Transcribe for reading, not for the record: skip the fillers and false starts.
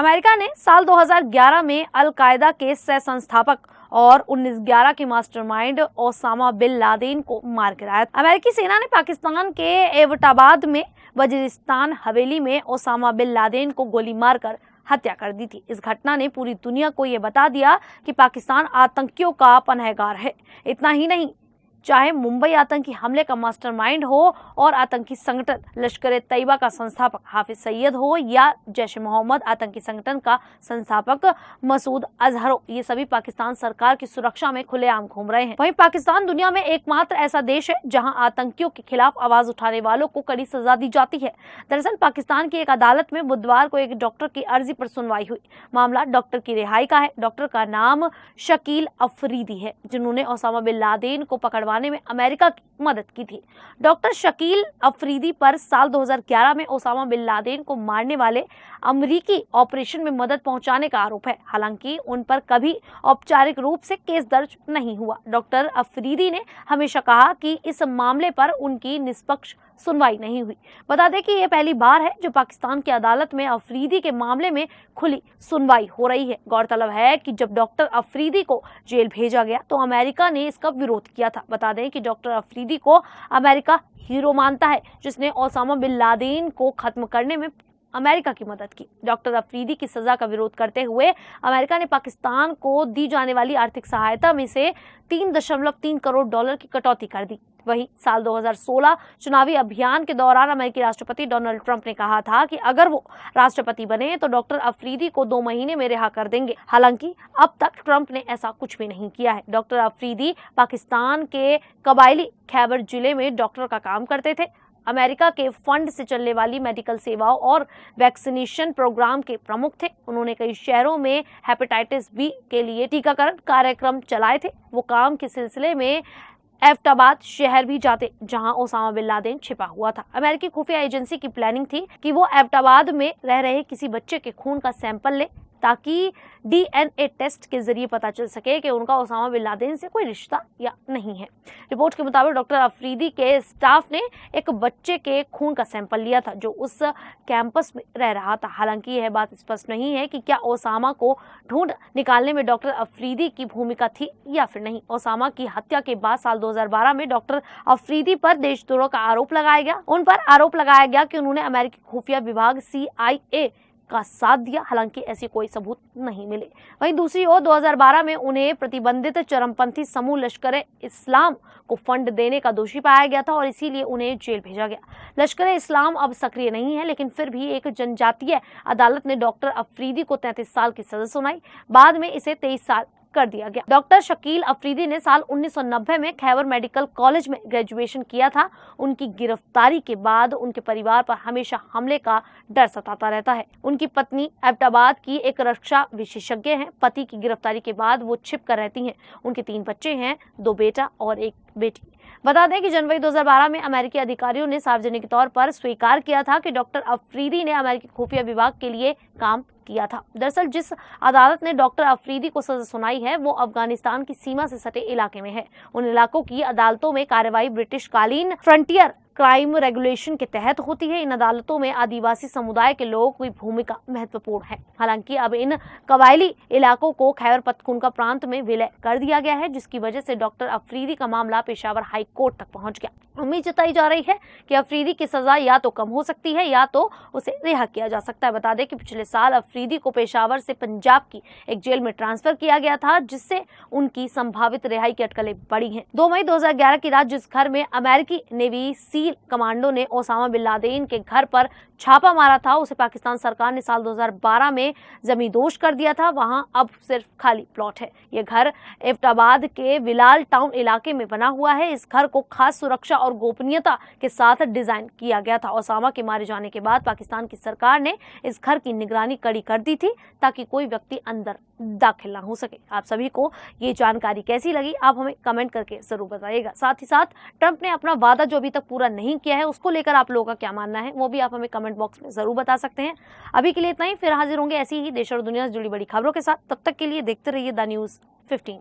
America ने साल 2011 में अल कायदा के सह संस्थापक और 1911 के मास्टरमाइंड ओसामा बिन लादेन को मार गिराया। अमेरिकी सेना ने पाकिस्तान के एबटाबाद में वजीरिस्तान हवेली में ओसामा बिन लादेन को गोली मारकर हत्या कर दी थी। इस घटना ने पूरी दुनिया को ये बता दिया कि पाकिस्तान आतंकियों का पनाहगार है। इतना ही नहीं, चाहे मुंबई आतंकी हमले का मास्टरमाइंड हो और आतंकी संगठन लश्कर ए तैयबा का संस्थापक हाफिज सईद हो या जैश ए मोहम्मद आतंकी संगठन का संस्थापक मसूद अजहर हो, ये सभी पाकिस्तान सरकार की सुरक्षा में खुलेआम घूम रहे हैं। वहीं पाकिस्तान दुनिया में एकमात्र ऐसा देश है जहां आतंकियों के खिलाफ आवाज उठाने वालों को कड़ी सजा दी जाती है। दरअसल पाकिस्तान की एक अदालत में बुधवार को एक डॉक्टर की अर्जी पर सुनवाई हुई। मामला डॉक्टर की रिहाई का है। डॉक्टर का नाम शकील अफरीदी है, जिन्होंने ओसामा बिन लादेन को पकड़वाने में अमेरिका की मदद की थी। डॉक्टर शकील अफरीदी पर साल 2011 में ओसामा बिन लादेन को मारने वाले अमेरिकी ऑपरेशन में मदद पहुंचाने का आरोप है। हालांकि उन पर कभी औपचारिक रूप से केस दर्ज नहीं हुआ। डॉक्टर अफरीदी ने हमेशा कहा कि इस मामले पर उनकी निष्पक्ष सुनवाई नहीं हुई। बता दें कि यह पहली बार है जो पाकिस्तान की अदालत में अफरीदी के मामले में खुली सुनवाई हो रही है। गौरतलब है कि जब डॉक्टर अफरीदी को जेल भेजा गया तो अमेरिका ने इसका विरोध किया था। बता दें कि डॉक्टर अफरीदी को अमेरिका हीरो मानता है, जिसने ओसामा बिन लादेन को खत्म करने में अमेरिका की मदद की। डॉक्टर अफरीदी की सजा का विरोध करते हुए अमेरिका ने पाकिस्तान को दी जाने वाली आर्थिक सहायता में से 3.3 करोड़ डॉलर की कटौती कर दी। वहीं साल 2016 चुनावी अभियान के दौरान अमेरिकी राष्ट्रपति डोनाल्ड ट्रंप ने कहा था कि अगर वो राष्ट्रपति बने तो डॉक्टर अफरीदी को 2 महीने में रिहा कर देंगे। हालांकि अब तक ट्रंप ने ऐसा कुछ भी नहीं किया है। डॉक्टर अफरीदी पाकिस्तान के कबायली खैबर जिले में डॉक्टर का काम करते थे। अमेरिका के फंड से चलने वाली मेडिकल सेवाओं और वैक्सीनेशन प्रोग्राम के प्रमुख थे। उन्होंने कई शहरों में हेपेटाइटिस बी के लिए टीकाकरण कार्यक्रम चलाए थे। वो काम के सिलसिले में एबटाबाद शहर भी जाते, जहां ओसामा बिन लादेन छिपा हुआ था। अमेरिकी खुफिया एजेंसी की प्लानिंग थी कि वो एबटाबाद में रह रहे किसी बच्चे के खून का सैंपल ले, ताकि डीएनए टेस्ट के जरिए पता चल सके कि उनका ओसामा बिन लादेन से कोई रिश्ता या नहीं है। रिपोर्ट के मुताबिक डॉक्टर अफरीदी के स्टाफ ने एक बच्चे के खून का सैंपल लिया था जो उस कैंपस में रह रहा था। हालांकि यह बात स्पष्ट नहीं है कि क्या ओसामा को ढूंढ निकालने में डॉक्टर अफरीदी की भूमिका थी या फिर नहीं। ओसामा की हत्या के बाद साल 2012 में डॉक्टर अफरीदी पर देशद्रोह का आरोप लगाया गया। उन पर आरोप लगाया गया कि उन्होंने अमेरिकी खुफिया विभाग CIA का साथ दिया। हालांकि ऐसी कोई सबूत नहीं मिले। वहीं दूसरी ओर 2012 में उन्हें प्रतिबंधित चरमपंथी समूह लश्कर-ए-इस्लाम को फंड देने का दोषी पाया गया था और इसीलिए उन्हें जेल भेजा गया। लश्कर-ए-इस्लाम अब सक्रिय नहीं है, लेकिन फिर भी एक जनजातीय अदालत ने डॉक्टर अफरीदी को 33 साल की सजा सुनाई। बाद में इसे 23 साल कर दिया गया। डॉक्टर शकील अफरीदी ने साल 1990 में खैबर मेडिकल कॉलेज में ग्रेजुएशन किया था। उनकी गिरफ्तारी के बाद उनके परिवार पर हमेशा हमले का डर सताता रहता है। उनकी पत्नी एबटाबाद की एक रक्षा विशेषज्ञ हैं। पति की गिरफ्तारी के बाद वो छिप कर रहती हैं। उनके 3 बच्चे हैं, 2 बेटा और 1 बेटी। बता दें कि जनवरी 2012 में अमेरिकी अधिकारियों ने सार्वजनिक तौर पर स्वीकार किया था कि डॉक्टर अफरीदी ने अमेरिकी खुफिया विभाग के लिए काम किया था। दरअसल जिस अदालत ने डॉक्टर अफरीदी को सजा सुनाई है वो अफगानिस्तान की सीमा से सटे इलाके में है। उन इलाकों की अदालतों में कार्रवाई ब्रिटिश कालीन फ्रंटियर क्राइम रेगुलेशन के तहत होती है। इन अदालतों में आदिवासी समुदाय के लोगों की भूमिका महत्वपूर्ण है। हालांकि अब इन कबायली इलाकों को खैबर पख्तूनख्वा प्रांत में विलय कर दिया गया है, जिसकी वजह से डॉक्टर अफरीदी का मामला पेशावर हाई कोर्ट तक पहुंच गया। उम्मीद जताई जा रही है कि अफरीदी की सजा या तो कम हो सकती है या तो उसे रिहा किया जा सकता है। बता दें कि पिछले साल अफरीदी को पेशावर से पंजाब की एक जेल में ट्रांसफर किया गया था, जिससे उनकी संभावित रिहाई की अटकलें बढ़ी हैं। 2 मई 2011 की रात जिस घर में अमेरिकी नेवी सील कमांडो ने ओसामा बिन लादेन के घर पर छापा मारा था, उसे पाकिस्तान सरकार ने साल 2012 में जमींदोज कर दिया था। वहां अब सिर्फ खाली प्लॉट है। यह घर एबटाबाद के विलाल टाउन इलाके में बना हुआ है। इस घर को खास सुरक्षा और गोपनीयता के साथ डिजाइन किया गया था। ओसामा के मारे जाने के बाद पाकिस्तान की सरकार ने इस घर की निगरानी कड़ी कर दी थी ताकि कोई व्यक्ति अंदर दाखिल ना हो सके। आप सभी को ये जानकारी कैसी लगी, आप हमें कमेंट करके जरूर बताइएगा। साथ ही साथ ट्रंप ने अपना वादा जो अभी तक पूरा नहीं किया है उसको लेकर आप लोगों का क्या मानना है वो भी आप हमें कमेंट बॉक्स में जरूर बता सकते हैं। अभी के लिए इतना ही, फिर हाजिर होंगे ऐसी ही देश और दुनिया से जुड़ी बड़ी खबरों के साथ। तब तक के लिए देखते रहिए द न्यूज़ 15।